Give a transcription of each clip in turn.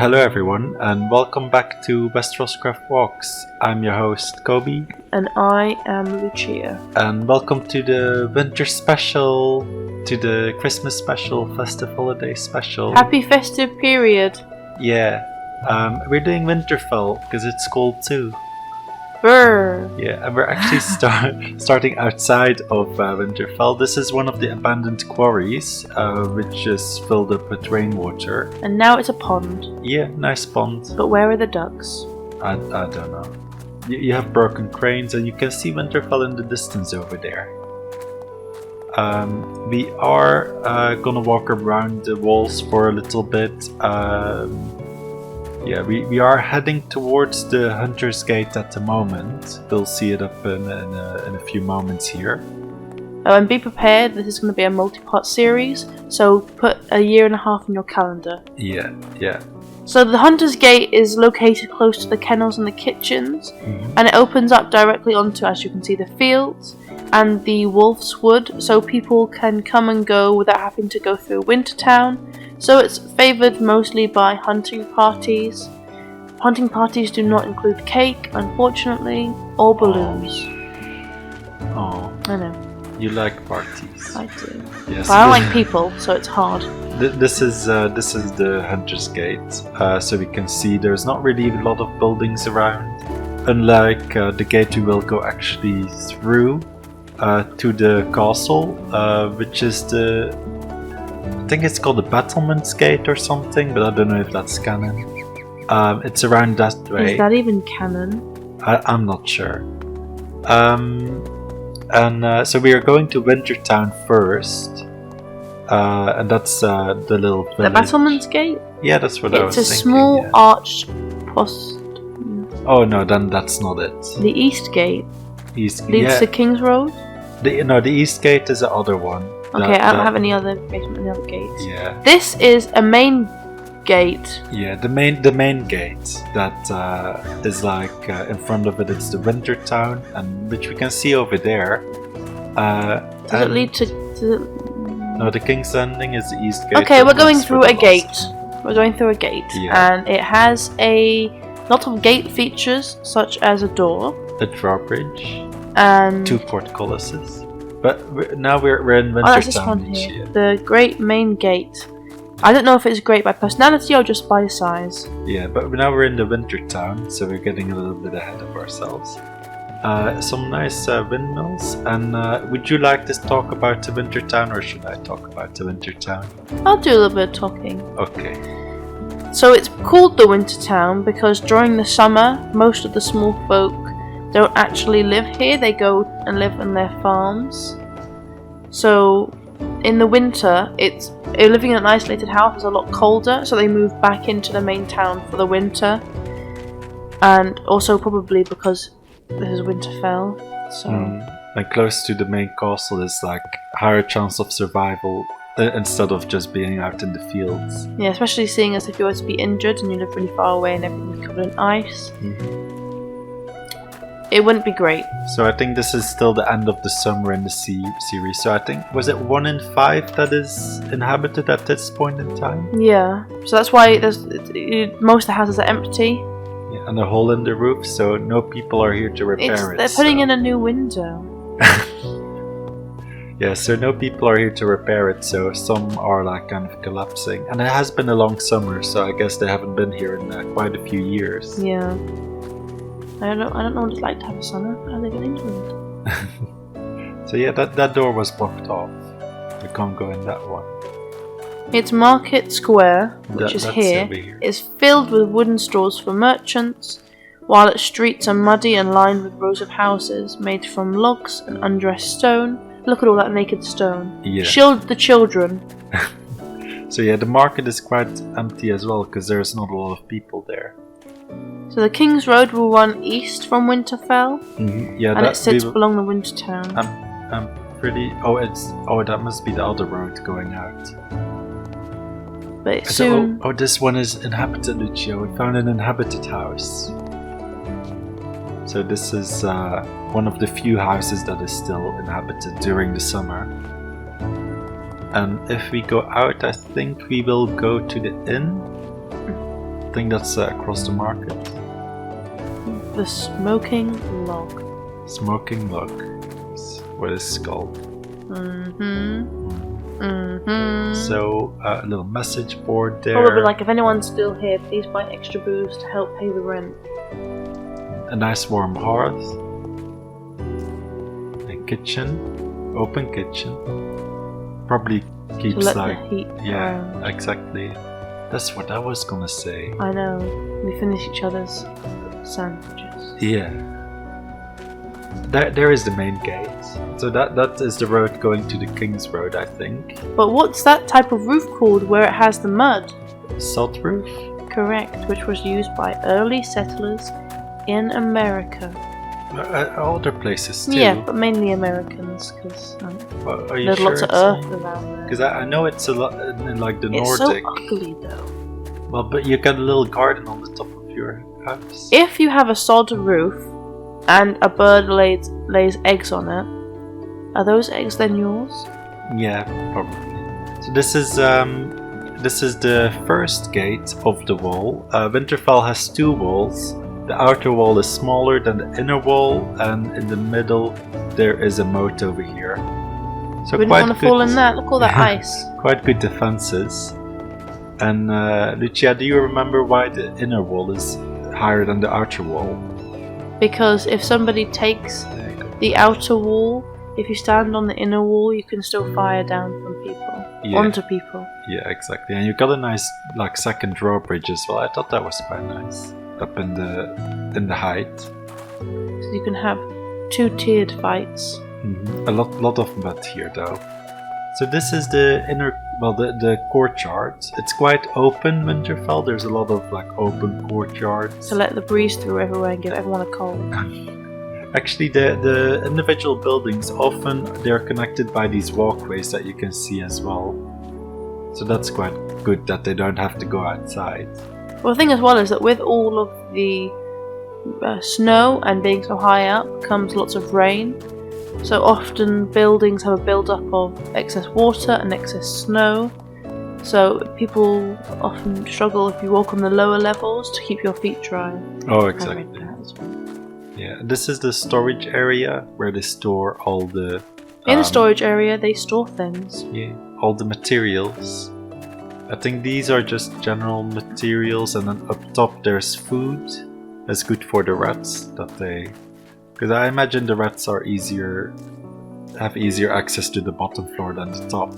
Hello everyone, and welcome back to WesterosCraft Walks. I'm your host, Kobe. And I am Lucia. And welcome to the winter special, to the Christmas special, festive holiday special. Happy festive period. Yeah, we're doing Winterfell, because it's cold too. Brr. Yeah, and we're actually starting outside of Winterfell. This is one of the abandoned quarries, which is filled up with rainwater. And now it's a pond. Yeah, nice pond. But where are the ducks? I don't know. You have broken cranes, and you can see Winterfell in the distance over there. We are gonna walk around the walls for a little bit. Yeah, we are heading towards the Hunter's Gate at the moment. We'll see it up in a few moments here. Oh, and be prepared, this is going to be a multi-part series, so put a year and a half in your calendar. Yeah. So the Hunter's Gate is located close to the kennels and the kitchens, and it opens up directly onto, as you can see, the fields and the Wolf's Wood, so people can come and go without having to go through Wintertown. So it's favoured mostly by hunting parties. Hunting parties do not include cake, unfortunately, or balloons. Oh. I know. You like parties. I do. Yes. But I don't like people, so it's hard. This is the Hunter's Gate. So we can see there's not really a lot of buildings around. Unlike the gate we will go actually through to the castle, which is I think it's called the Battlement's Gate or something, but I don't know if that's canon. It's around that way. Is that even canon? I'm not sure. So we are going to Wintertown first, and that's the little village. The Battlement's Gate? Yeah, that's what I was thinking. It's a small arched post. Oh no, then that's not it. The East Gate leads to King's Road? The East Gate is the other one. Okay, I don't have any other information on the other gates. Yeah. This is a main gate. Yeah, the main gate that is like in front of it. It's the Wintertown, and which we can see over there. Does it lead to? No, the King's Landing is the East Gate. Okay, we're going through a gate. We're going through a gate, and it has a lot of gate features, such as a door, a drawbridge, and 2 portcullises. But now we're in Wintertown. Oh, that's this one here. The great main gate. I don't know if it's great by personality or just by size. Yeah, but now we're in the Wintertown, so we're getting a little bit ahead of ourselves. Some nice windmills. And would you like to talk about the Wintertown, or should I talk about the Wintertown? I'll do a little bit of talking. Okay. So it's called the Wintertown because during the summer, most of the small folk don't actually live here. They go and live in their farms. So in the winter, living in an isolated house is a lot colder, so they move back into the main town for the winter. And also probably because this is Winterfell, so and close to the main castle is like higher chance of survival instead of just being out in the fields. Yeah, especially seeing as if you were to be injured and you live really far away and everything's covered in ice. It wouldn't be great. So I think this is still the end of the summer in the series. So I think, was it 1 in 5 that is inhabited at this point in time? Yeah. So that's why most of the houses are empty. Yeah, and a hole in the roof, so no people are here to repair it. They're putting in a new window. Yeah, so no people are here to repair it, so some are like kind of collapsing. And it has been a long summer, so I guess they haven't been here in quite a few years. Yeah. I don't know what it's like to have a summer. I live in England. So yeah, that door was blocked off. We can't go in that one. Its Market Square, which is here, is filled with wooden stalls for merchants, while its streets are muddy and lined with rows of houses made from logs and undressed stone. Look at all that naked stone. Yeah. Shield the children. So yeah, the market is quite empty as well, because there's not a lot of people there. So the King's Road will run east from Winterfell, yeah, and it sits along the Wintertown. I'm pretty. That must be the other road going out. But soon. This one is inhabited, Lucia. We found an inhabited house. So this is one of the few houses that is still inhabited during the summer. And if we go out, I think we will go to the inn. think that's across the market. The smoking log. Smoking log. What is it called? So a little message board there. Probably like, if anyone's still here, please buy extra booze to help pay the rent. A nice warm hearth. A kitchen. Open kitchen. Probably keeps to let like the heat around. Exactly. That's what I was gonna say. I know. We finish each other's sandwiches. Yeah. There is the main gate. So that is the road going to the King's Road, I think. But what's that type of roof called where it has the mud? Salt roof? Correct, which was used by early settlers in America. Other places too. Yeah, but mainly Americans, because there's lots of earth around there. Because I know it's a lot in like the It's Nordic. so ugly though. Well, but you got a little garden on the top of your house. If you have a sod roof and a bird lays eggs on it, are those eggs then yours? Yeah, probably. So this is the first gate of the wall. Winterfell has 2 walls. The outer wall is smaller than the inner wall, and in the middle there is a moat over here. So We didn't want to fall in that. Look all that ice. Quite good defenses. And Lucia, do you remember why the inner wall is higher than the outer wall? Because if somebody takes the outer wall, if you stand on the inner wall, you can still fire down from people onto people. Yeah, exactly. And you got a nice like second drawbridge as well. I thought that was quite nice up in the height. So you can have 2-tiered fights. A lot of mud here though. So this is the inner, well, the courtyard. It's quite open, Winterfell. There's a lot of like open courtyards. To let the breeze through everywhere and give everyone a cold. Actually, the individual buildings often they're connected by these walkways that you can see as well. So that's quite good that they don't have to go outside. Well, the thing as well is that with all of the snow and being so high up comes lots of rain. So often buildings have a build-up of excess water and excess snow. So people often struggle if you walk on the lower levels to keep your feet dry. Oh, exactly. Yeah, this is the storage area where they store all the... In the storage area, they store things. Yeah, all the materials. I think these are just general materials, and then up top there's food. That's good for the rats that they... Because I imagine the rats are have easier access to the bottom floor than the top.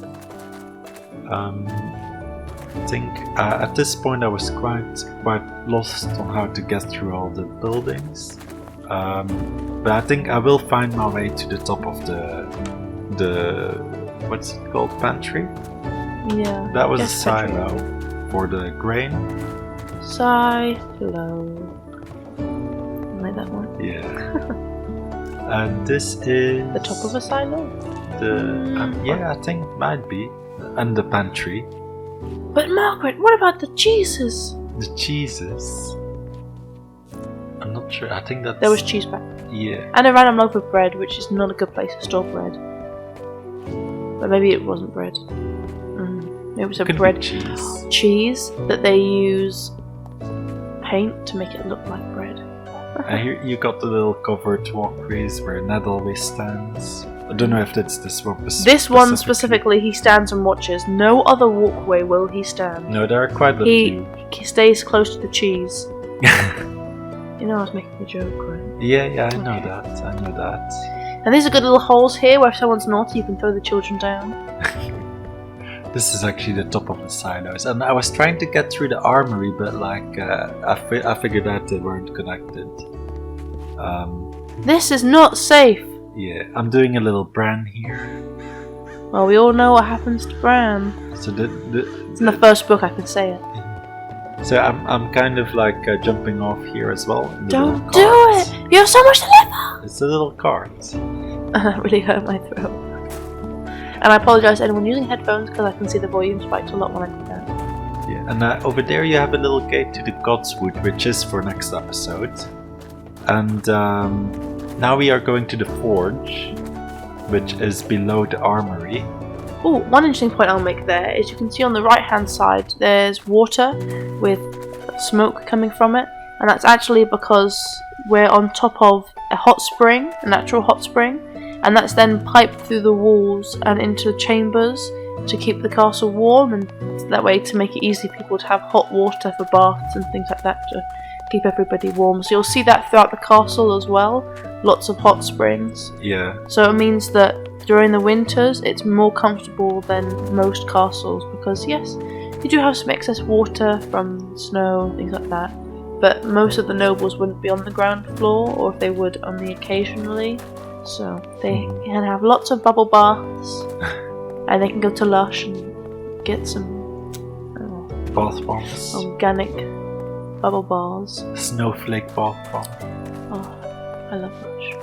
I think at this point I was quite lost on how to get through all the buildings. But I think I will find my way to the top of the what's it called, pantry? Yeah. That was a silo for the grain. Silo. Like that one. Yeah. And this is the top of a silo. Yeah, I think it might be, and the pantry. But Margaret, what about the cheeses? The cheeses. I'm not sure. I think that there was cheese back. Yeah. And a random loaf of bread, which is not a good place to store bread. But maybe it wasn't bread. It was a bread cheese that they use paint to make it look like bread. And here you got the little covered walkways where Ned always stands. I don't know if that's this one. This one specifically, he stands and watches. No other walkway will he stand. No, there are quite a few. He stays close to the cheese. You know I was making a joke, right? Yeah, I know that. And these are good little holes here where if someone's naughty you can throw the children down. This is actually the top of the silos, and I was trying to get through the armory, but like I figured out they weren't connected. This is not safe. Yeah, I'm doing a little Bran here. Well, we all know what happens to Bran. So it's in the first book, I can say it. So I'm kind of like jumping off here as well. Don't do it! You have so much to live! It's a little cart. That really hurt my throat. And I apologise to anyone using headphones because I can see the volume spiked a lot when I do that. Yeah, and over there you have a little gate to the Godswood, which is for next episode. And now we are going to the forge, which is below the armory. Oh, one interesting point I'll make there is you can see on the right hand side there's water with smoke coming from it, and that's actually because we're on top of a hot spring, a natural hot spring, and that's then piped through the walls and into chambers to keep the castle warm, and that way to make it easy for people to have hot water for baths and things like that to keep everybody warm. So you'll see that throughout the castle as well, lots of hot springs. Yeah. So it means that during the winters it's more comfortable than most castles, because yes, you do have some excess water from snow and things like that, but most of the nobles wouldn't be on the ground floor, or if they would, only occasionally. So they can have lots of bubble baths, and they can go to Lush and get some bath bombs. Organic bubble bars. Snowflake bath bomb. Oh, I love Lush.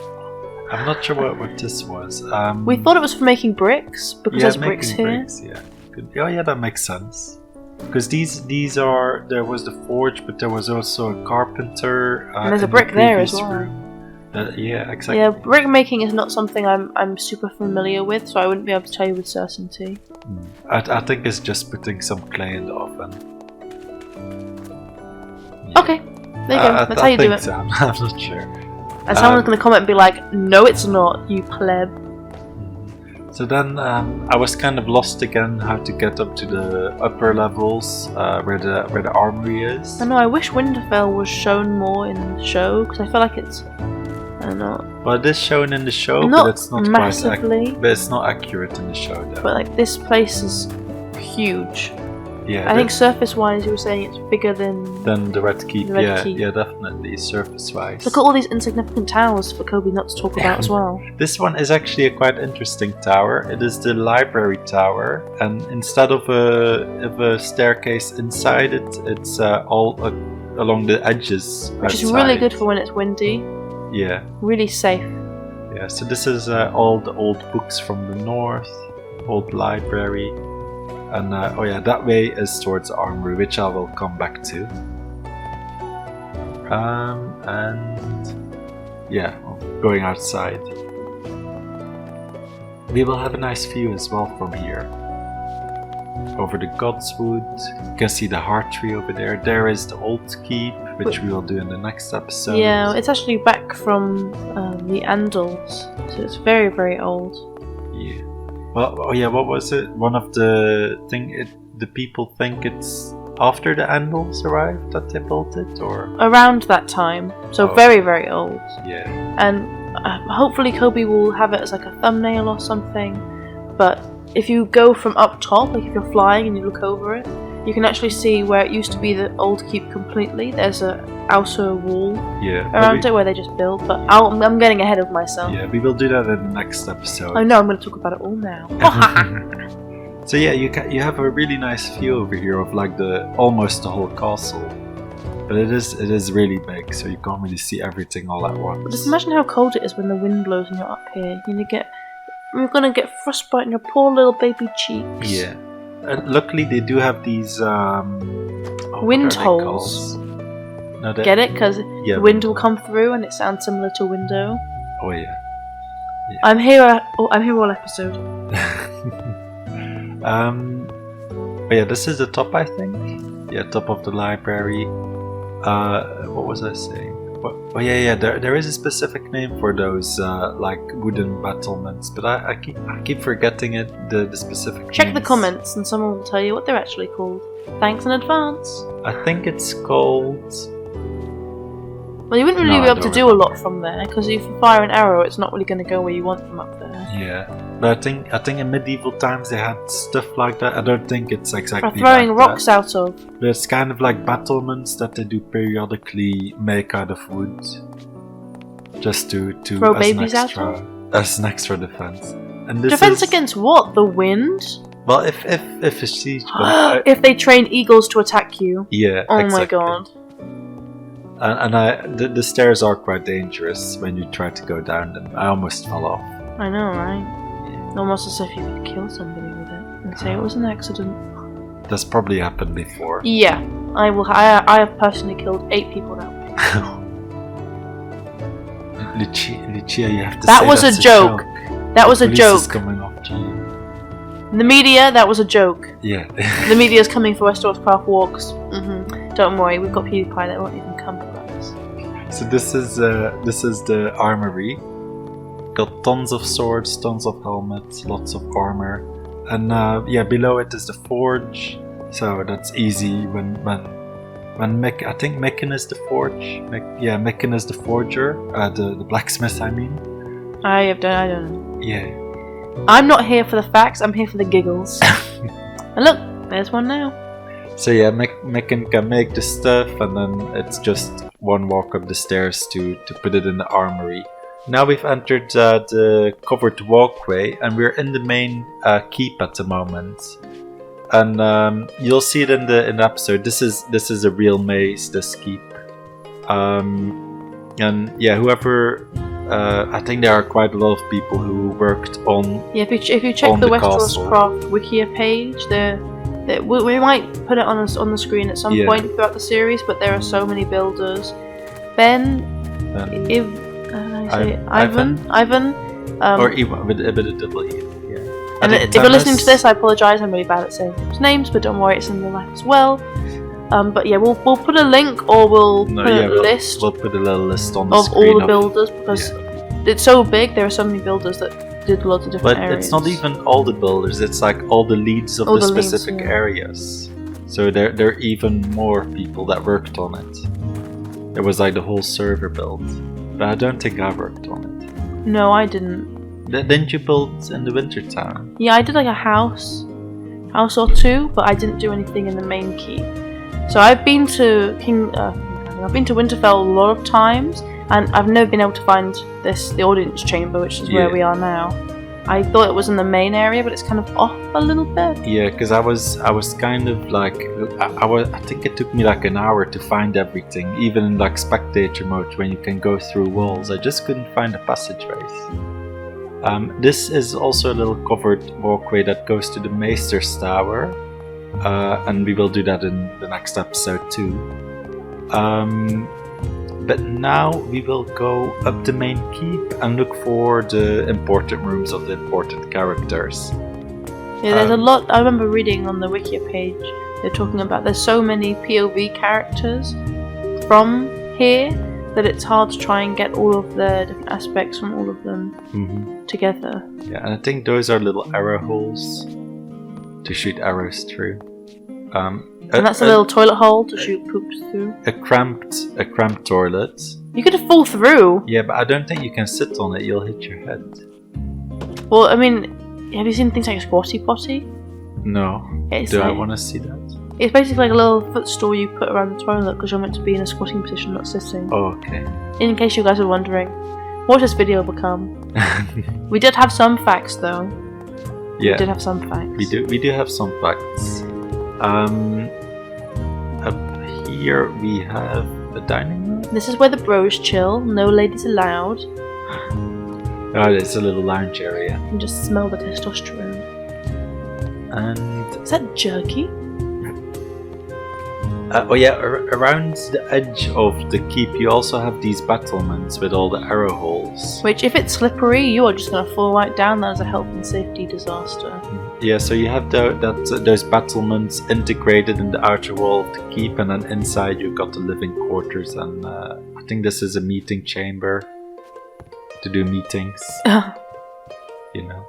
I'm not sure what this was. We thought it was for making bricks, because there's bricks here. Bricks, yeah. Good. Oh yeah, that makes sense. Because these are, there was the forge, but there was also a carpenter. And there's a brick there as well. Yeah, exactly. Yeah, brick making is not something I'm super familiar with, so I wouldn't be able to tell you with certainty. I think it's just putting some clay in the oven. Yeah. Okay, there you go. That's how you do it. So. I'm not sure. And someone's going to comment and be like, "No, it's not, you pleb." So then I was kind of lost again how to get up to the upper levels where the armory is. I know, I wish Winterfell was shown more in the show, because I feel like it's, I don't know. Well, it is shown in the show, not but it's not massively. But it's not accurate in the show, though. But like, this place is huge. Yeah. I think surface-wise, you were saying it's bigger than the Red Keep. The Red Keep. Yeah, definitely surface-wise. Look at all these insignificant towers for Kobe not to talk about as well. This one is actually a quite interesting tower. It is the library tower, and instead of a staircase inside it, it's all along the edges. Which is really good for when it's windy. Yeah. Really safe. Yeah. So this is all the old books from the north, old library. And oh yeah, that way is towards the armory, which I will come back to. And yeah, going outside. We will have a nice view as well from here. Over the Godswood, you can see the heart tree over there. There is the old keep, which we will do in the next episode. Yeah, it's actually back from the Andals, so it's very, very old. Yeah. Well, oh yeah, what was it? One of the the people think it's after the Andals arrived that they built it, or around that time. So very, very old. Yeah. And hopefully Kobe will have it as like a thumbnail or something. But if you go from up top, like if you're flying and you look over it, you can actually see where it used to be the old keep completely. There's a outer wall around it where they just built, but I'm getting ahead of myself. Yeah, we will do that in the next episode. I know, I'm going to talk about it all now. So yeah, you have a really nice view over here of like almost the whole castle, but it is really big, so you can't really see everything all at once. But just imagine how cold it is when the wind blows and you're up here. You're gonna get frostbite in your poor little baby cheeks. Yeah. And luckily they do have these wind holes. No, get it? Because the wind will come through and it sounds similar to a window. Oh yeah. I'm here all episode. Oh yeah, this is the top, I think. Yeah, top of the library. What was I saying? Oh yeah. There is a specific name for those like wooden battlements, but I keep forgetting it. The specific. Check names. the comments, and someone will tell you what they're actually called. Thanks in advance. I think it's called. Well, you wouldn't really be able to do a lot from there, because if you fire an arrow, it's not really going to go where you want from up there. Yeah, but I think in medieval times they had stuff like that. I don't think it's exactly. Throwing like rocks that. out of. But it's kind of like battlements that they do periodically make out of wood, just to throw babies out of. As an extra defense. And this defense against what? The wind? Well, if a siege comes, if they train eagles to attack you. Yeah. Oh exactly. my god. And the stairs are quite dangerous when you try to go down them. I almost fell off. I know, right? Yeah. Almost as if you could kill somebody with it and say it was an accident. That's probably happened before. Yeah, I have personally killed 8 people that way. Lucia, you have to that say was that's a joke. That was a joke. Is coming after you. The media, that was a joke. Yeah. The media is coming for WesterosCraft walks. Mm-hmm. Don't worry, we've got PewDiePie that won't even come for us. So this is the armory. Got tons of swords, tons of helmets, lots of armor, and below it is the forge. So that's easy when Mick, I think Micken is the forge. Micken is the forger, the blacksmith. I mean. I don't know. Yeah. I'm not here for the facts. I'm here for the giggles. And look, there's one now. So yeah, Micken can make the stuff, and then it's just one walk up the stairs to put it in the armory. Now we've entered the covered walkway, and we're in the main keep at the moment. And you'll see it in the episode. This is a real maze, this keep. And yeah, whoever I think there are quite a lot of people who worked on. Yeah, if you check the WesterosCraft Wikia page, we might put it on the screen at some point throughout the series. But there are so many builders. Ivan, or Iwan with a double E. And if you're listening to this, I apologise. I'm really bad at saying people's names, but don't worry, it's in real life as well. But yeah, we'll put a link, or we'll put a list. We'll put a little list on the of screen all the builders, because it's so big. There are so many builders that did lots of different areas. But it's not even all the builders. It's like all the leads of the specific areas. So there are even more people that worked on it. It was like the whole server build, but I don't think I worked on it. No, I didn't. Didn't you build in the Wintertown? Yeah, I did like a house or two, but I didn't do anything in the main keep. So I've been to Winterfell a lot of times, and I've never been able to find the audience chamber, which is where we are now. I thought it was in the main area, but it's kind of off a little bit. Yeah, because I was kind of like I think it took me like an hour to find everything, even in like spectator mode when you can go through walls. I just couldn't find the passageways. This is also a little covered walkway that goes to the Maesters tower, and we will do that in the next episode too. But now we will go up the main keep and look for the important rooms of the important characters. Yeah, there's a lot. I remember reading on the Wikia page, they're talking about there's so many POV characters from here that it's hard to try and get all of the different aspects from all of them together. Yeah, and I think those are little arrow holes to shoot arrows through. And that's a little toilet hole to shoot poops through. A cramped toilet. You could fall through. Yeah, but I don't think you can sit on it. You'll hit your head. Well, I mean, have you seen things like a squatty potty? No. Do I want to see that? It's basically like a little footstool you put around the toilet because you're meant to be in a squatting position, not sitting. Oh, okay. In case you guys are wondering, what has this video become? We did have some facts, though. Yeah. We did have some facts. We do have some facts. Up here we have the dining room. This is where the bros chill. No ladies allowed. Oh, it's a little lounge area. You can just smell the testosterone. And is that jerky? around the edge of the keep you also have these battlements with all the arrow holes. Which, if it's slippery, you are just going to fall right down. That is a health and safety disaster. Yeah, so you have those battlements integrated in the outer wall of the keep, and then inside you've got the living quarters, and I think this is a meeting chamber to do meetings. You know.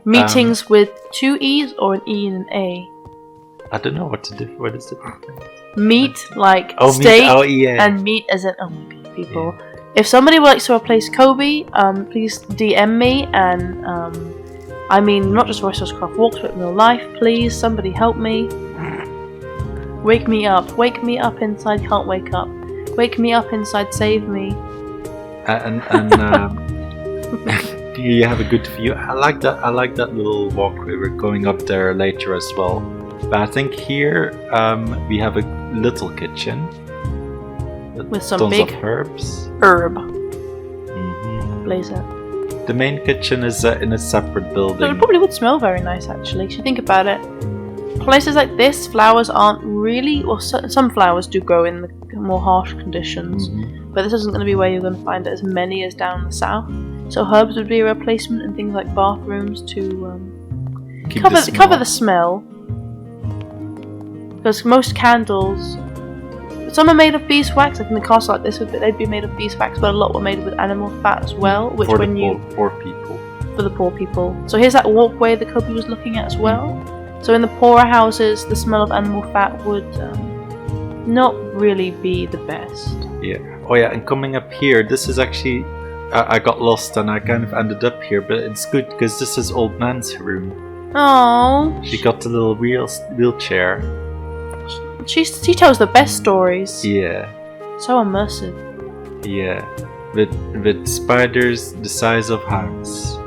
Meetings with 2 E's or an E and an A? I don't know what is the difference. Meat, like steak, and meat as in, oh my god, people. Yeah. If somebody would like to replace Kobe, please DM me, and I mean, not just WesterosCraft walks, but in real life, please, somebody help me. Wake me up inside, can't wake up. Wake me up inside, save me. And you have a good view. I like that little walkway. We're going up there later as well. But I think here we have a little kitchen with some tons big of herbs. Blaze it. The main kitchen is in a separate building. It probably would smell very nice, actually. If you think about it, places like this, flowers aren't really. Well, some flowers do grow in the more harsh conditions, but this isn't going to be where you're going to find as many as down the south. So herbs would be a replacement, and things like bathrooms to cover the smell. Because most candles Some are made of beeswax, like in the castle like this, they'd be made of beeswax, but a lot were made with animal fat as well, which for when the you... poor people. For the poor people. So here's that walkway that Kobe was looking at as well. So in the poorer houses, the smell of animal fat would not really be the best. Yeah. Oh yeah, and coming up here, this is actually... I got lost and I kind of ended up here, but it's good because this is Old Nan's room. Oh, She got the little wheelchair. she tells the best stories. Yeah. So immersive. Yeah. With spiders the size of house.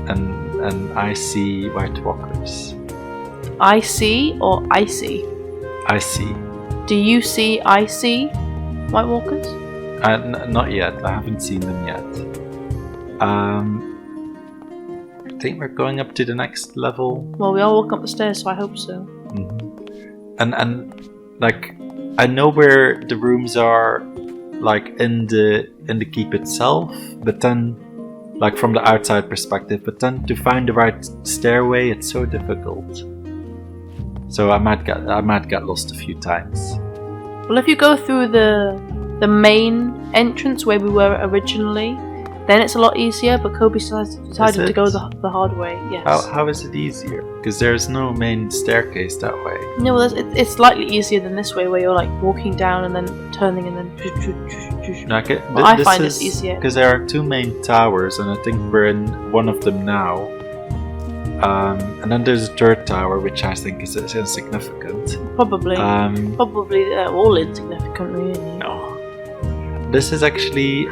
And icy White Walkers. Icy or icy? Icy. Do you see icy White Walkers? Not yet. I haven't seen them yet. I think we're going up to the next level. Well, we all walk up the stairs, so I hope so. And like, I know where the rooms are, like in the keep itself, but then, like from the outside perspective, but then to find the right stairway, it's so difficult. So I might get lost a few times. Well, if you go through the main entrance where we were originally, then it's a lot easier, but Kobe decided to go the hard way, yes. How is it easier? Because there's no main staircase that way. No, well, it's slightly easier than this way, where you're like walking down and then turning and then... I find it's easier. Because there are two main towers, and I think we're in one of them now. And then there's a third tower, which I think is insignificant. Probably. Probably all insignificant, really. No. This is actually...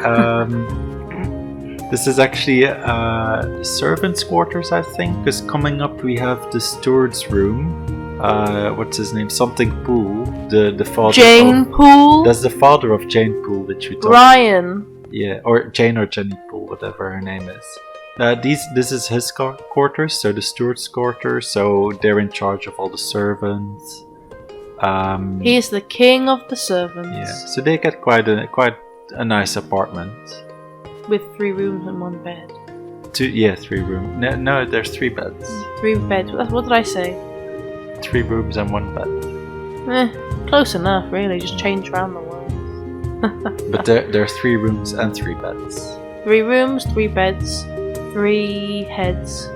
servants' quarters, I think, because coming up we have the Stewards Room. What's his name? Something Poole, the father. Jane Poole. That's the father of Jane Poole, which we talked. Brian. Yeah, or Jane or Jenny Poole, whatever her name is. This is his quarters, so the Stewards' quarters. So they're in charge of all the servants. He is the king of the servants. Yeah, so they get quite a nice apartment. With 3 rooms and 1 bed. 3 rooms. No, there's 3 beds. 3 beds. What did I say? 3 rooms and 1 bed. Close enough, really. Just change around the walls. But there are 3 rooms and 3 beds. 3 rooms, 3 beds, 3 heads.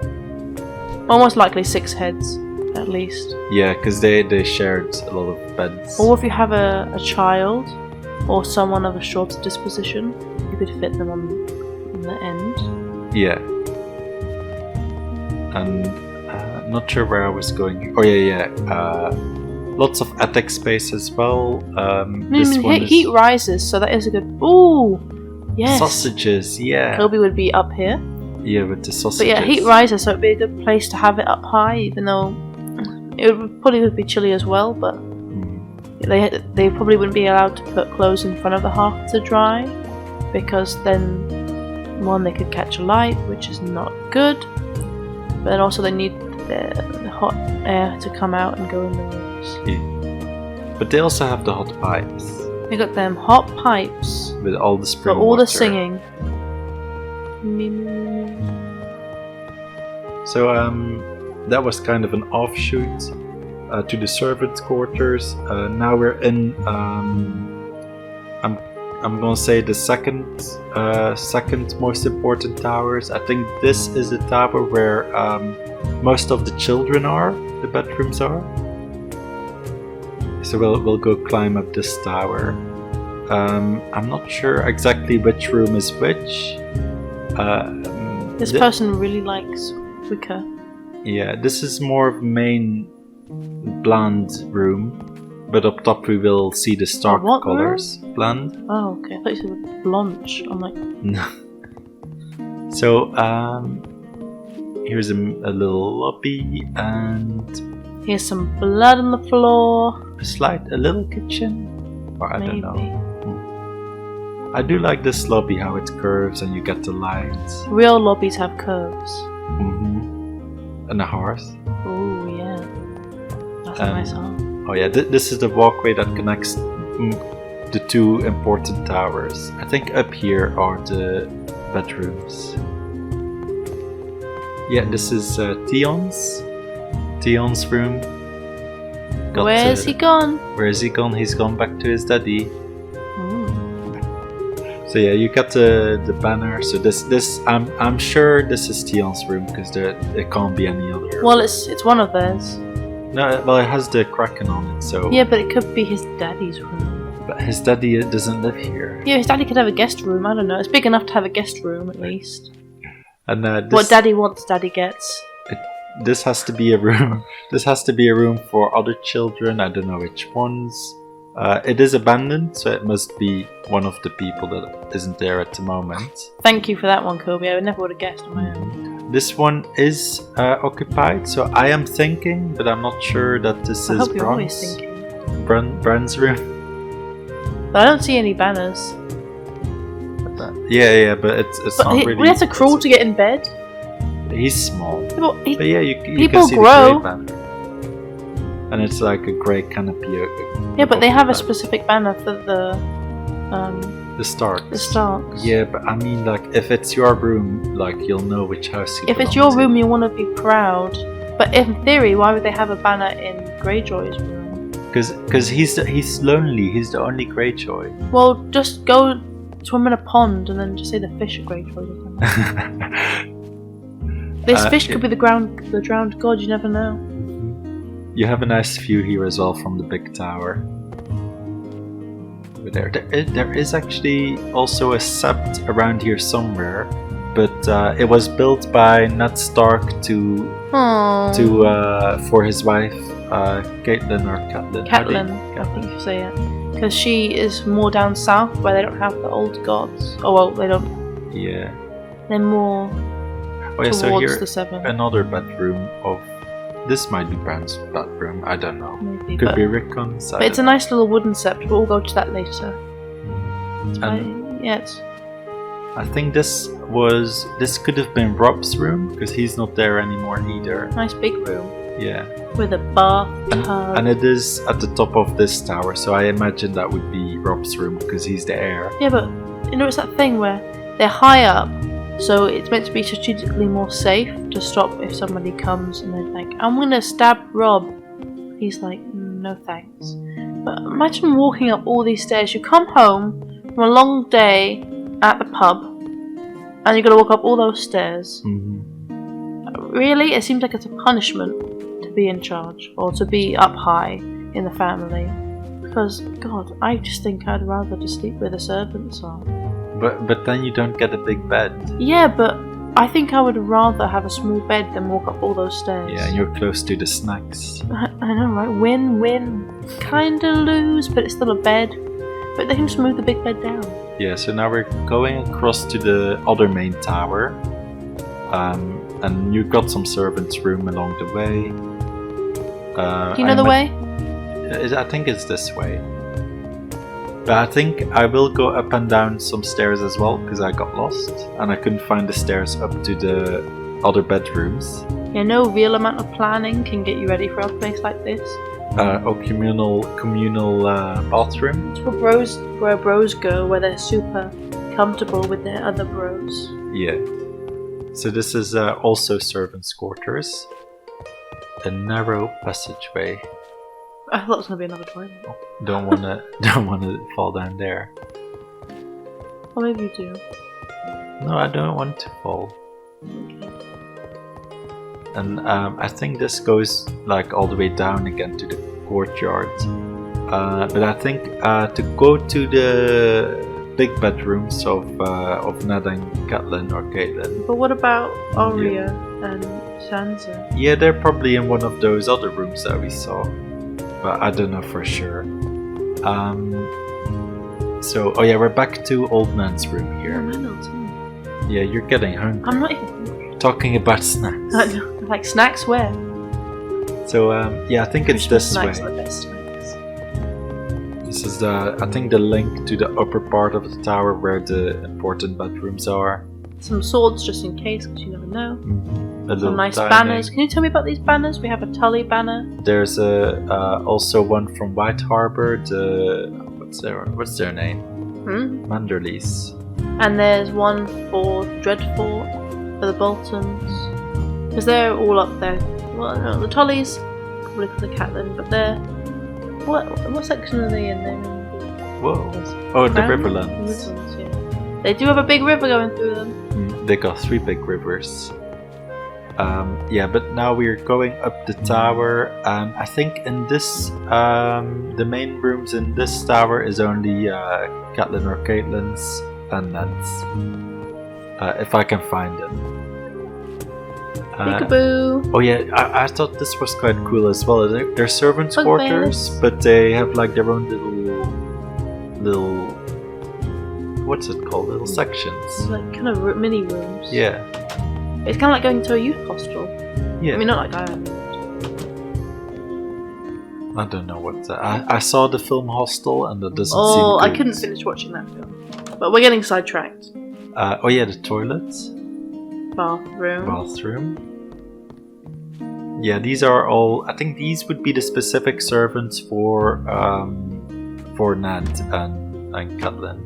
Almost likely 6 heads, at least. Yeah, because they shared a lot of beds. Or if you have a child or someone of a shorter disposition, you could fit them on the end. Yeah. And not sure where I was going. Oh yeah. Lots of attic space as well. Heat rises, so that is a good... Ooh! Yes! Sausages, yeah. Kobe would be up here. Yeah, with the sausages. But yeah, heat rises, so it'd be a good place to have it up high, even though it probably would be chilly as well, but they probably wouldn't be allowed to put clothes in front of the hearth to dry, because then, one, they could catch a light, which is not good, but then also they need the hot air to come out and go in the rooms. Yeah. But they also have the hot pipes. They got them hot pipes with all the spring for all water. the singing. So that was kind of an offshoot to the servants' quarters. Now we're in. I'm gonna say the second most important towers. I think this is the tower where most of the children are. The bedrooms are. So we'll go climb up this tower. I'm not sure exactly which room is which. This person really likes wicker. Yeah, this is more of main bland room, but up top we will see the Stark colors. Room? Bland. Oh, okay. I thought you said blanche. I'm like... No. So, here's a little lobby, and... here's some blood on the floor. A little kitchen? Or I don't know. I do like this lobby, how it curves and you get the lights. Real lobbies have curves. And a hearth. Oh yeah. That's a nice hearth. Oh yeah, this is the walkway that connects the 2 important towers. I think up here are the bedrooms. Yeah, this is Tion's room. Where's he gone? Where is he gone? He's gone back to his daddy. Ooh. So yeah, you got the banner. So this I'm sure this is Tion's room because it can't be any other. Well, it's one of theirs. No, well it has the Kraken on it. So Yeah, but it could be his daddy's room. But his daddy doesn't live here. Yeah, his daddy could have a guest room. I don't know. It's big enough to have a guest room at least. And what daddy wants, daddy gets. This has to be a room. This has to be a room for other children. I don't know which ones. It is abandoned, so it must be one of the people that isn't there at the moment. Thank you for that one, Kobe. I never would have guessed on my own. This one is occupied, so I am thinking, but I'm not sure that this I is hope you're always thinking. Brand's room. But I don't see any banners. Yeah, but it's not really. We have to crawl to get in bed. He's small. But yeah, you people can see grow. the grey banner. And it's like a grey canopy. Yeah, but they have a specific banner for the Starks. The Starks. Yeah, but I mean, like, if it's your room, like, you'll know which house you If it's belong your to. room, you want to be proud. But in theory, why would they have a banner in Greyjoy's room? Because he's lonely. He's the only Greyjoy. Well, just go swim in a pond and then just say the fish are Greyjoys or something. This fish could be the drowned god. You never know. You have a nice view here as well from the big tower. But there is actually also a Sept around here somewhere, but it was built by Ned Stark for his wife Caitlin or Catelyn. Catelyn, I think you say it, because she is more down south where they don't have the old gods. Oh well, they don't. Yeah. They're more towards so here the Seven. Another bedroom of. This might be Brand's bedroom, I don't know. Maybe, Could be Rickon's. But it's a nice little wooden Sept, we'll go to that later. I think this could have been Rob's room, because he's not there anymore either. Nice big room. Yeah. With a bathtub. And it is at the top of this tower, so I imagine that would be Rob's room, because he's the heir. Yeah, but you know, it's that thing where they're high up, so it's meant to be strategically more safe to stop if somebody comes and they're like, I'm gonna stab Rob. He's like, no thanks. But imagine walking up all these stairs. You come home from a long day at the pub and you're gonna walk up all those stairs. Really? It seems like it's a punishment to be in charge or to be up high in the family. Because, God, I just think I'd rather just sleep where the servants are. But then you don't get a big bed. Yeah, but I think I would rather have a small bed than walk up all those stairs. Yeah, and you're close to the snacks. I know, right? Win-win. Kinda lose, but it's still a bed. But they can just move the big bed down. Yeah, so now we're going across to the other main tower. And you've got some servants' room along the way. Do you know the way? I think it's this way. But I think I will go up and down some stairs as well, because I got lost and I couldn't find the stairs up to the other bedrooms. Yeah, no real amount of planning can get you ready for a place like this. Communal bathroom. It's where bros go, where they're super comfortable with their other bros. Yeah. So this is also servants' quarters. A narrow passageway. I thought it was gonna be another toilet. Don't wanna fall down there. Or maybe you do. No, I don't want to fall. Okay. And I think this goes like all the way down again to the courtyard. But I think to go to the big bedrooms of Ned and Catelyn or Caitlin. But what about Arya and Sansa? Yeah, they're probably in one of those other rooms that we saw. But I don't know for sure. We're back to Old Man's room here. Yeah, you're getting hungry. I'm not even hungry. Talking about snacks. I know. Like snacks where? So I think it's this snacks way. Are the best snacks. This is I think the link to the upper part of the tower where the important bedrooms are. Some swords just in case, because you never know. Some nice dining. banners. Can you tell me about these banners? We have a Tully banner. There's also one from White Harbor. What's their name? Manderleys. And there's one for Dreadfort for the Boltons, because they're all up there. Well, no, the Tullys, probably because of Catelyn, but they're What section are they in? They're in Whoa. Oh, the Crown? Riverlands. Riverlands, yeah. They do have a big river going through them. They got 3 big rivers. Yeah, but now we're going up the tower, and I think in this, the main rooms in this tower is only Catelyn or Caitlyn's and Ned's. If I can find them. Peekaboo! Oh yeah, I thought this was quite cool as well. They're servants' Bug quarters, bears. but they have like their own little what's it called? Little sections. It's like kind of mini rooms. Yeah. It's kind of like going to a youth hostel. Yeah. I mean, not like I am. I don't know what that. I saw the film Hostel, and that doesn't seem Oh, good. I couldn't finish watching that film. But we're getting sidetracked. Oh yeah, the toilets. Bathroom. Yeah, these are all. I think these would be the specific servants for Ned and Catelyn.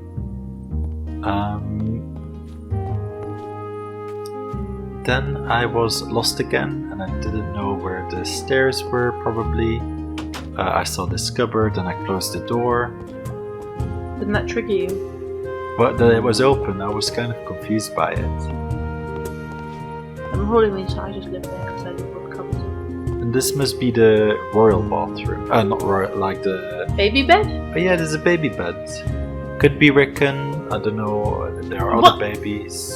Then I was lost again, and I didn't know where the stairs were. Probably. I saw this cupboard, and I closed the door. Didn't that trigger you? But it was open. I was kind of confused by it. I'm holding these, so I just live there because I live with covers. And this must be the royal bathroom. Not royal, like the... Baby bed? Oh yeah, there's a baby bed. Could be Rickon, I don't know, there are What? other babies.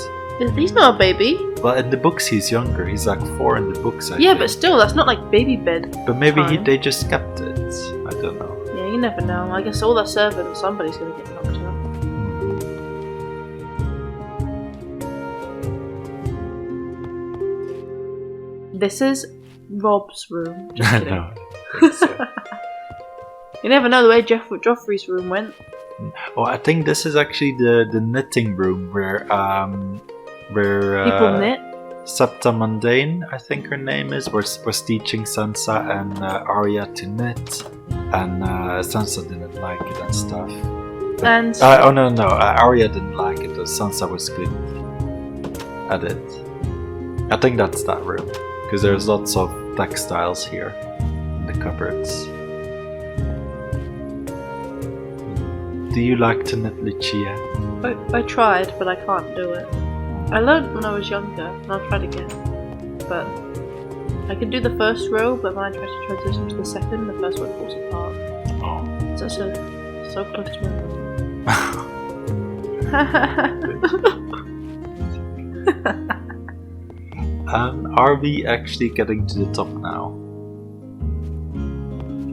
He's not a baby. Well, in the books he's younger, he's like 4 in the books, I Yeah, think. but still, that's not like baby bed. But maybe time. they just kept it, I don't know. Yeah, you never know. I guess all their servants, somebody's gonna get knocked up. This is Rob's room. Just kidding. No, I don't think so. You never know the way Joffrey's room went. Oh, I think this is actually the knitting room where People knit. Septa Mundane, I think her name is, was teaching Sansa and Arya to knit, and Sansa didn't like it and stuff. But, And Arya didn't like it, but Sansa was good at it. I think that's that room, because there's lots of textiles here in the cupboards. Do you like to knit, Lucia? I tried, but I can't do it. I learned when I was younger, and I'll try it again. But I can do the first row, but when I try to transition to the second, the first one falls apart. Oh. So close to my room. Are we actually getting to the top now?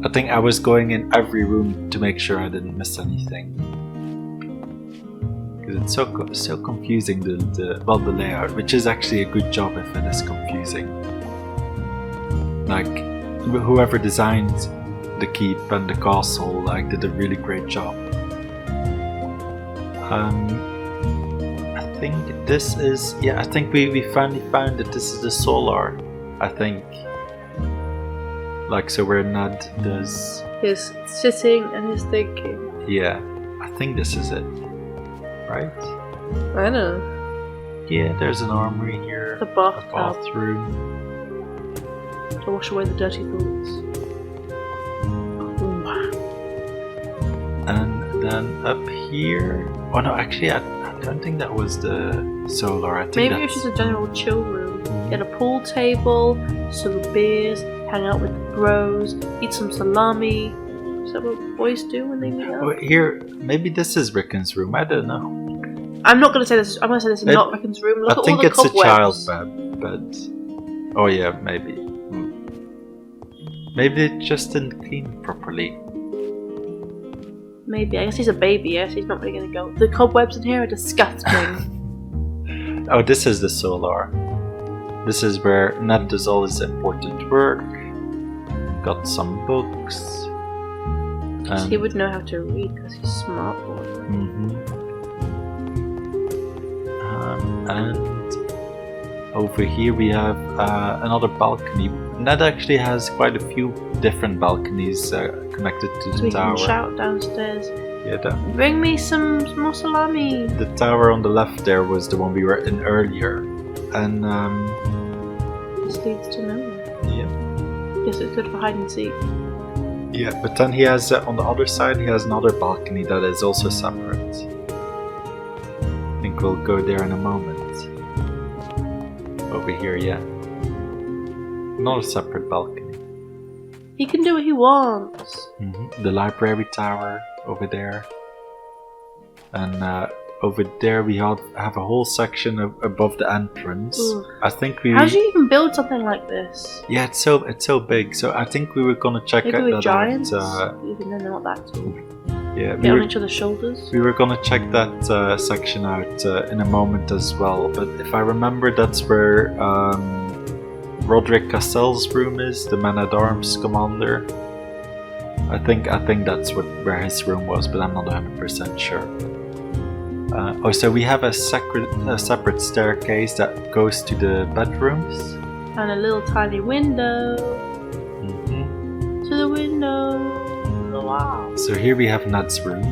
I think I was going in every room to make sure I didn't miss anything. Because it's so confusing, the layout, which is actually a good job if it is confusing. Like, whoever designed the keep and the castle did a really great job. I think this is... Yeah, I think we finally found that this is the Solar, I think. So where Ned does... He's sitting and he's thinking. Yeah, I think this is it. Right? I know. Yeah, there's an armory here. The A bathtub bathroom. to wash away the dirty thoughts. Ooh. And then up here... Oh no, actually I don't think that was the Solar. I think Maybe that's... it's just a general chill room. Get a pool table, some beers, hang out with the bros, eat some salami. Is that what boys do when they meet up? Oh, here, maybe this is Rickon's room. I don't know. I'm not going to say this. I'm going to say this is not Rickon's room. Look I at all think the it's a cobwebs. child bed. Oh yeah, maybe. Maybe it just didn't clean properly. Maybe. I guess he's a baby. Yes, he's not really going to go. The cobwebs in here are disgusting. Oh, this is the Solar. This is where Ned does all his important work. Got some books. He would know how to read because he's smart boy. And over here we have another balcony. Ned actually has quite a few different balconies connected to So the we tower. can shout downstairs. Yeah, Bring me some more salami. the tower on the left there was the one we were in earlier. And This leads to nowhere. yeah. Guess it's good for hide and seek. Yeah, but then he has, on the other side, he has another balcony that is also separate. I think we'll go there in a moment. Over here, yeah. Not a separate balcony. He can do what he wants. The library tower over there. And over there we have a whole section above the entrance. Ooh. I think we... How do you even build something like this? Yeah, it's so big. So I think we were gonna check Maybe out with that giants? out. Even though they're not that tall. Yeah, Get on each other's shoulders. we were gonna check that section out in a moment as well. But if I remember, that's where Roderick Castell's room is, the man-at-arms commander. I think that's where his room was, but I'm not 100% sure. So we have a separate staircase that goes to the bedrooms. And a little tiny window. To the window. Wow. So here we have Ned's room.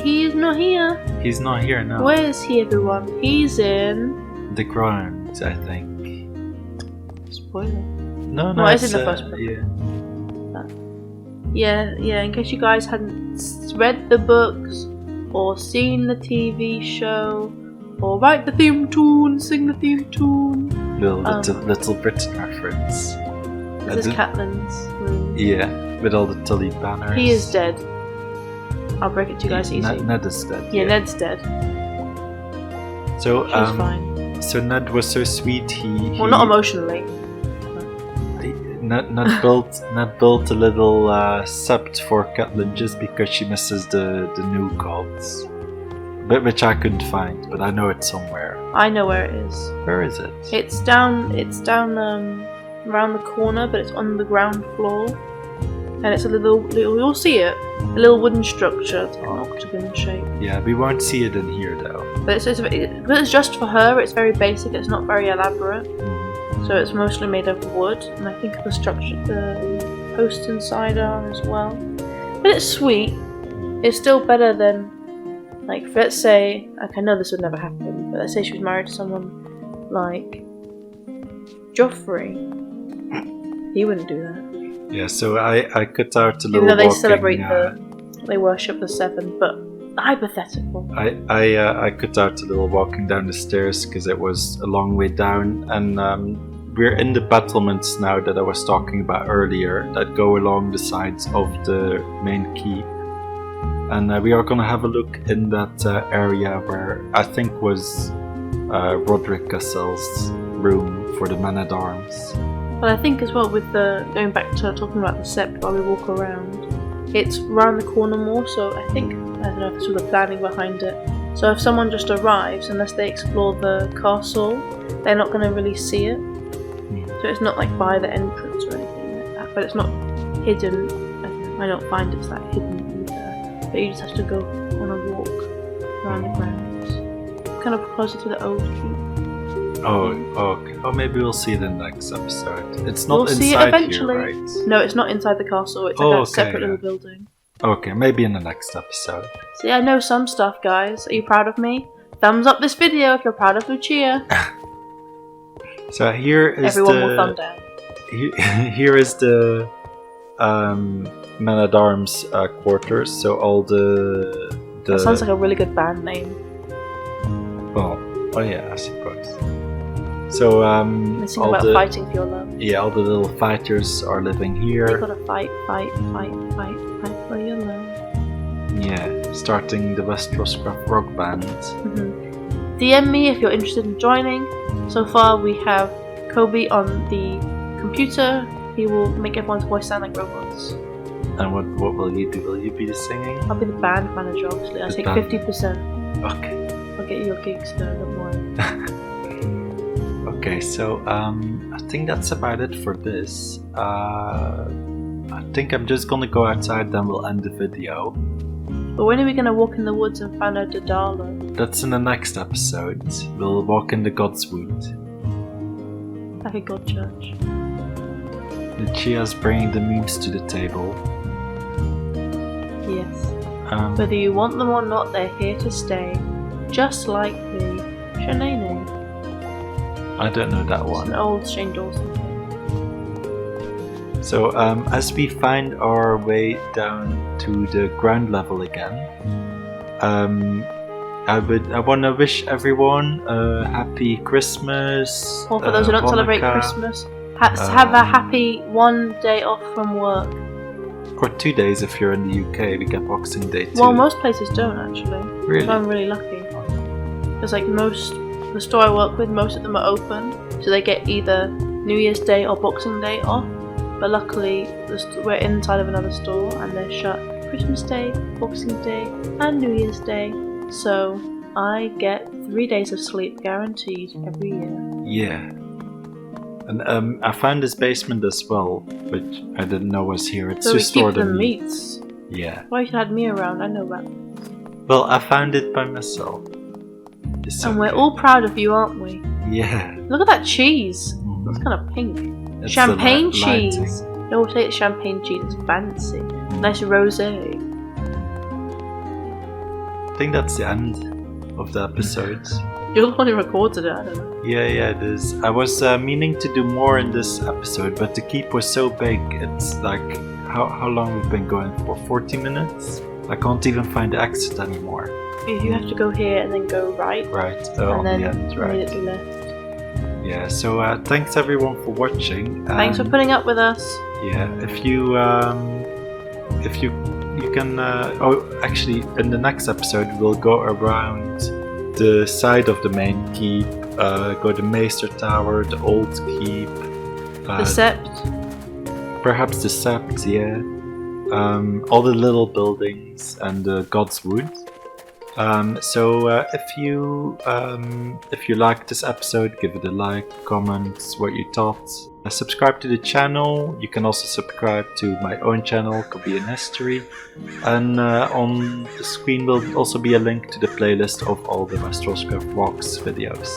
He is not here. He's not here now. Where is he, everyone? He's in... The grounds, I think. Spoiler. No, Well, it's in the first book. Yeah. Yeah, in case you guys hadn't read the books, or seen the TV show, or write the theme tune, sing the theme tune. Little Britain reference. This is Catelyn's room. Yeah, with all the Tully banners. He is dead. I'll break it to you guys easy. Ned is dead. Yeah, Ned's dead. So He's fine. So Ned was so sweet. Well, not emotionally. Ned built a little sept for Catelyn just because she misses the new gods, but which I couldn't find, but I know it's somewhere. I know where it is. Where is it? It's down around the corner, but it's on the ground floor, and it's a little you'll see it, a little wooden structure, it's like an octagon shape. Yeah, we won't see it in here though. But it's just for her. It's very basic. It's not very elaborate. So it's mostly made of wood, and I think the structure, the posts inside are as well. But it's sweet. It's still better than, like, let's say, like, I know this would never happen, but let's say she was married to someone like Joffrey. He wouldn't do that. Yeah, so I cut out a little. Even though they walking, celebrate they worship the seven, but hypothetical. I cut out a little walking down the stairs because it was a long way down, and we're in the battlements now that I was talking about earlier that go along the sides of the main keep. And we are going to have a look in that area where I think was Roderick Castell's room for the man-at-arms. But I think as well with going back to talking about the Sept while we walk around, it's round the corner more, so I don't know if this was the planning behind it. So if someone just arrives, unless they explore the castle, they're not going to really see it. So it's not like by the entrance or anything like that, but it's not hidden. I don't find it's that hidden either. But you just have to go on a walk around the grounds, kind of closer to the old keep. Oh, okay. Oh, maybe we'll see it in the next episode. It's not We'll see it inside eventually. here, right? No, it's not inside the castle. It's like a separate little building. Okay, maybe in the next episode. See, I know some stuff, guys. Are you proud of me? Thumbs up this video if you're proud of Lucia. So here is Everyone will thumb down. Here is the man-at-arms quarters. So all the. That sounds like a really good band name. Oh yeah, I suppose. So They sing about fighting for your love. Yeah, all the little fighters are living here. You gotta fight for your love. Yeah, starting the WesterosCraft rock band. DM me if you're interested in joining. So far we have Kobe on the computer. He will make everyone's voice sound like robots. And what will you do? Will you be the singing? I'll be the band manager, obviously. I'll take 50%. Okay. I'll get you your gigs though, don't worry. Okay, so I think that's about it for this. I think I'm just gonna go outside, then we'll end the video. But when are we gonna walk in the woods and find out the Darla? That's in the next episode. We'll walk in the Godswood. Like a god church. Lucia's bringing the memes to the table. Yes. Whether you want them or not, they're here to stay. Just like the Shanae. I don't know that one. It's an old Shane Dawson thing. So as we find our way down to the ground level again, I want to wish everyone a happy Christmas. Or for those who don't celebrate Hanukkah, Christmas, have a happy 1 day off from work. or 2 days if you're in the UK. We get Boxing Day too. Well, most places don't actually. Really? So I'm really lucky. Because like the store I work with, most of them are open, so they get either New Year's Day or Boxing Day off. But luckily, we're inside of another store and they're shut Christmas Day, Boxing Day, and New Year's Day. So I get 3 days of sleep guaranteed every year. Yeah. And I found this basement as well, which I didn't know was here. It's So to we store keep the meat. meats. Yeah. Why you should have me around? I know that. Well, I found it by myself. It's And we're okay. all proud of you, aren't we? Yeah. Look at that cheese. Mhm. It's kind of pink. It's Champagne the lighting. cheese. They always say it's champagne cheese. It's fancy. Nice rosé. I think that's the end of the episode. You're the one who recorded it. I don't know. Yeah, it is. I was meaning to do more in this episode, but the keep was so big. It's like, how long we've been going for? 40 minutes? I can't even find the exit anymore. You have to go here and then go right. Right, And on then the end, right. immediately left. Yeah, so thanks everyone for watching. Thanks for putting up with us. Yeah, if you can, actually in the next episode we'll go around the side of the main keep, go to Maester Tower, the old keep, The Sept. perhaps the Sept, yeah, all the little buildings and the Godswood. So if you liked this episode, give it a like, comments what you thought. Subscribe to the channel. You can also subscribe to my own channel, could be an history. And on the screen will also be a link to the playlist of all the WesterosCraft Walks videos.